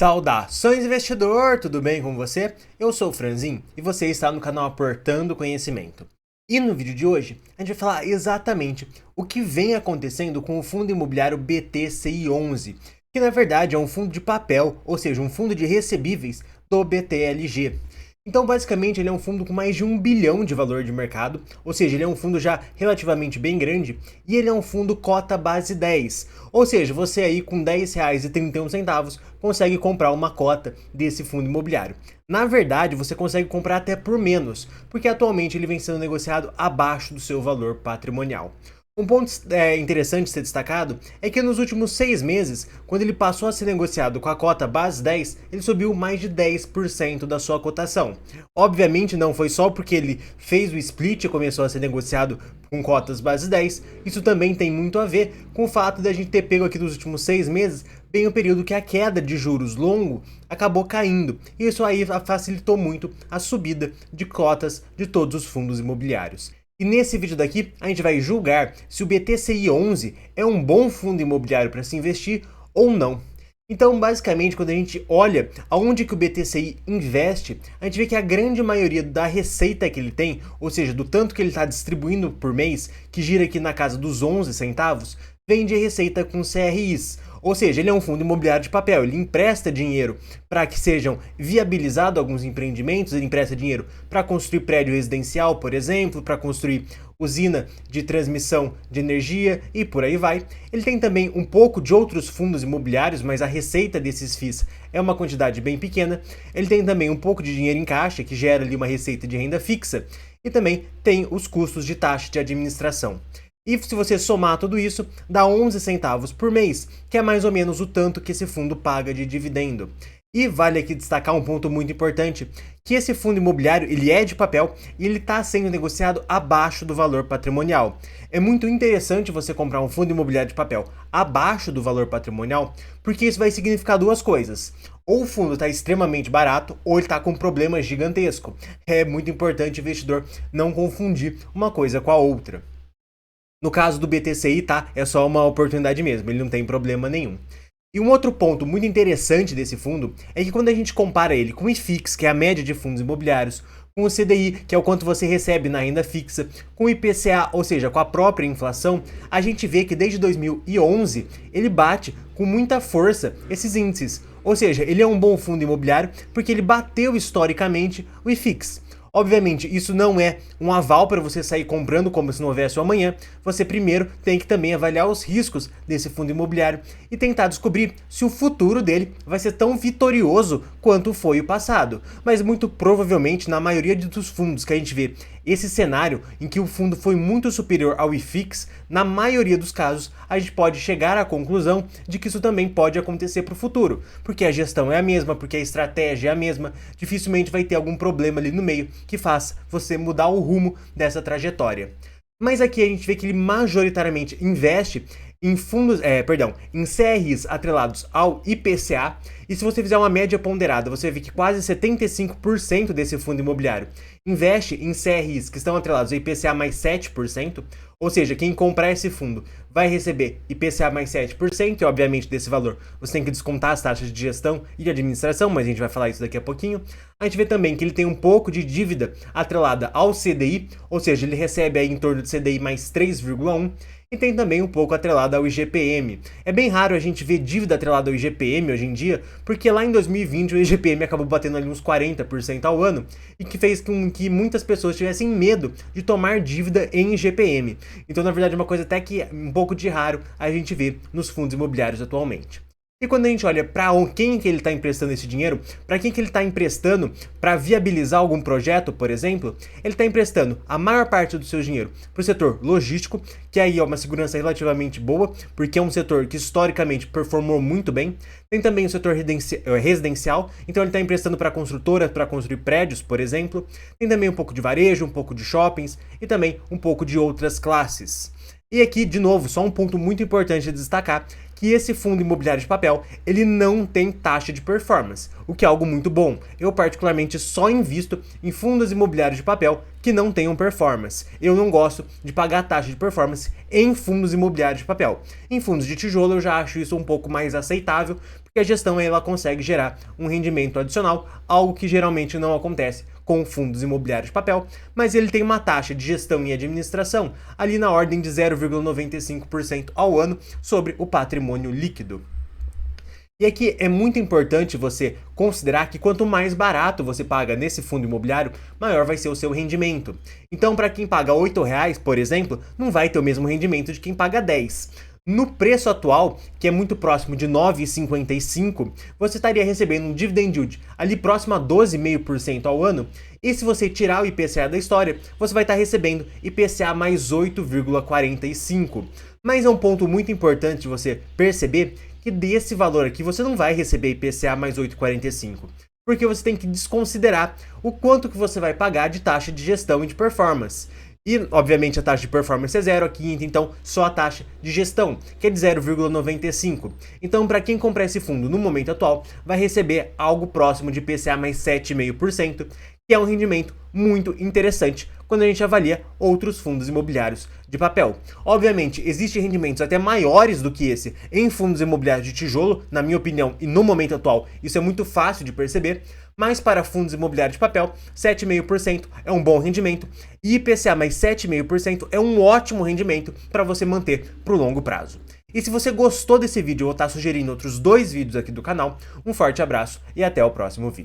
Saudações, investidor! Tudo bem com você? Eu sou o Franzin e você está no canal Aportando Conhecimento. E no vídeo de hoje, a gente vai falar exatamente o que vem acontecendo com o fundo imobiliário BTCI11, que na verdade é um fundo de papel, ou seja, um fundo de recebíveis do BTLG. Então, basicamente, ele é um fundo com mais de 1 bilhão de valor de mercado, ou seja, ele é um fundo já relativamente bem grande, e ele é um fundo cota base 10, ou seja, você aí com R$10,31 consegue comprar uma cota desse fundo imobiliário. Na verdade, você consegue comprar até por menos, porque atualmente ele vem sendo negociado abaixo do seu valor patrimonial. Um ponto interessante de ser destacado é que nos últimos 6 meses, quando ele passou a ser negociado com a cota base 10, ele subiu mais de 10% da sua cotação. Obviamente não foi só porque ele fez o split e começou a ser negociado com cotas base 10, isso também tem muito a ver com o fato de a gente ter pego aqui nos últimos 6 meses bem o período que a queda de juros longo acabou caindo, e isso aí facilitou muito a subida de cotas de todos os fundos imobiliários. E nesse vídeo daqui, a gente vai julgar se o BTCI11 é um bom fundo imobiliário para se investir ou não. Então, basicamente, quando a gente olha aonde que o BTCI investe, a gente vê que a grande maioria da receita que ele tem, ou seja, do tanto que ele está distribuindo por mês, que gira aqui na casa dos 11 centavos, vem de receita com CRIs. Ou seja, ele é um fundo imobiliário de papel, ele empresta dinheiro para que sejam viabilizados alguns empreendimentos, ele empresta dinheiro para construir prédio residencial, por exemplo, para construir usina de transmissão de energia e por aí vai. Ele tem também um pouco de outros fundos imobiliários, mas a receita desses FIIs é uma quantidade bem pequena. Ele tem também um pouco de dinheiro em caixa, que gera ali uma receita de renda fixa, e também tem os custos de taxa de administração. E se você somar tudo isso, dá 11 centavos por mês, que é mais ou menos o tanto que esse fundo paga de dividendo. E vale aqui destacar um ponto muito importante, que esse fundo imobiliário ele é de papel e ele está sendo negociado abaixo do valor patrimonial. É muito interessante você comprar um fundo imobiliário de papel abaixo do valor patrimonial, porque isso vai significar duas coisas. Ou o fundo está extremamente barato, ou ele está com um problema gigantesco. É muito importante o investidor não confundir uma coisa com a outra. No caso do BTCI, tá? É só uma oportunidade mesmo, ele não tem problema nenhum. E um outro ponto muito interessante desse fundo é que quando a gente compara ele com o IFIX, que é a média de fundos imobiliários, com o CDI, que é o quanto você recebe na renda fixa, com o IPCA, ou seja, com a própria inflação, a gente vê que desde 2011 ele bate com muita força esses índices. Ou seja, ele é um bom fundo imobiliário porque ele bateu historicamente o IFIX. Obviamente, isso não é um aval para você sair comprando como se não houvesse o amanhã. Você primeiro tem que também avaliar os riscos desse fundo imobiliário e tentar descobrir se o futuro dele vai ser tão vitorioso quanto foi o passado. Mas muito provavelmente, na maioria dos fundos que a gente vê esse cenário em que o fundo foi muito superior ao IFIX, na maioria dos casos a gente pode chegar à conclusão de que isso também pode acontecer para o futuro, porque a gestão é a mesma, porque a estratégia é a mesma, dificilmente vai ter algum problema ali no meio que faça você mudar o rumo dessa trajetória. Mas aqui a gente vê que ele majoritariamente investe em em CRIs atrelados ao IPCA, e se você fizer uma média ponderada, você vê que quase 75% desse fundo imobiliário investe em CRIs que estão atrelados ao IPCA mais 7%, ou seja, quem comprar esse fundo vai receber IPCA mais 7%, e obviamente desse valor você tem que descontar as taxas de gestão e de administração, mas a gente vai falar isso daqui a pouquinho. A gente vê também que ele tem um pouco de dívida atrelada ao CDI, ou seja, ele recebe aí em torno de CDI mais 3,1%, e tem também um pouco atrelado ao IGPM. É bem raro a gente ver dívida atrelada ao IGPM hoje em dia, porque lá em 2020 o IGPM acabou batendo ali uns 40% ao ano, e que fez com que muitas pessoas tivessem medo de tomar dívida em IGPM. Então, na verdade, é uma coisa até que um pouco de raro a gente vê nos fundos imobiliários atualmente. E quando a gente olha para quem que ele está emprestando esse dinheiro, para quem que ele está emprestando para viabilizar algum projeto, por exemplo, ele está emprestando a maior parte do seu dinheiro para o setor logístico, que aí é uma segurança relativamente boa, porque é um setor que historicamente performou muito bem. Tem também o setor residencial, então ele está emprestando para construtora, para construir prédios, por exemplo. Tem também um pouco de varejo, um pouco de shoppings e também um pouco de outras classes. E aqui, de novo, só um ponto muito importante de destacar, que esse fundo imobiliário de papel, ele não tem taxa de performance, o que é algo muito bom. Eu particularmente só invisto em fundos imobiliários de papel que não tenham performance. Eu não gosto de pagar taxa de performance em fundos imobiliários de papel. Em fundos de tijolo eu já acho isso um pouco mais aceitável, porque a gestão ela consegue gerar um rendimento adicional, algo que geralmente não acontece com fundos imobiliários de papel, mas ele tem uma taxa de gestão e administração ali na ordem de 0,95% ao ano sobre o patrimônio líquido. E aqui é muito importante você considerar que quanto mais barato você paga nesse fundo imobiliário, maior vai ser o seu rendimento. Então, para quem paga R$ 8,00, por exemplo, não vai ter o mesmo rendimento de quem paga 10. No preço atual, que é muito próximo de R$ 9,55, você estaria recebendo um dividend yield ali próximo a 12,5% ao ano. E se você tirar o IPCA da história, você vai estar recebendo IPCA mais 8,45%. Mas é um ponto muito importante de você perceber que desse valor aqui você não vai receber IPCA mais 8,45, porque você tem que desconsiderar o quanto que você vai pagar de taxa de gestão e de performance. E, obviamente, a taxa de performance é zero aqui, então só a taxa de gestão, que é de 0,95. Então, para quem comprar esse fundo no momento atual, vai receber algo próximo de IPCA mais 7,5%, que é um rendimento muito interessante quando a gente avalia outros fundos imobiliários de papel. Obviamente, existem rendimentos até maiores do que esse em fundos imobiliários de tijolo, na minha opinião, e no momento atual, isso é muito fácil de perceber, mas para fundos imobiliários de papel, 7,5% é um bom rendimento e IPCA mais 7,5% é um ótimo rendimento para você manter para o longo prazo. E se você gostou desse vídeo, eu vou estar sugerindo outros 2 vídeos aqui do canal. Um forte abraço e até o próximo vídeo.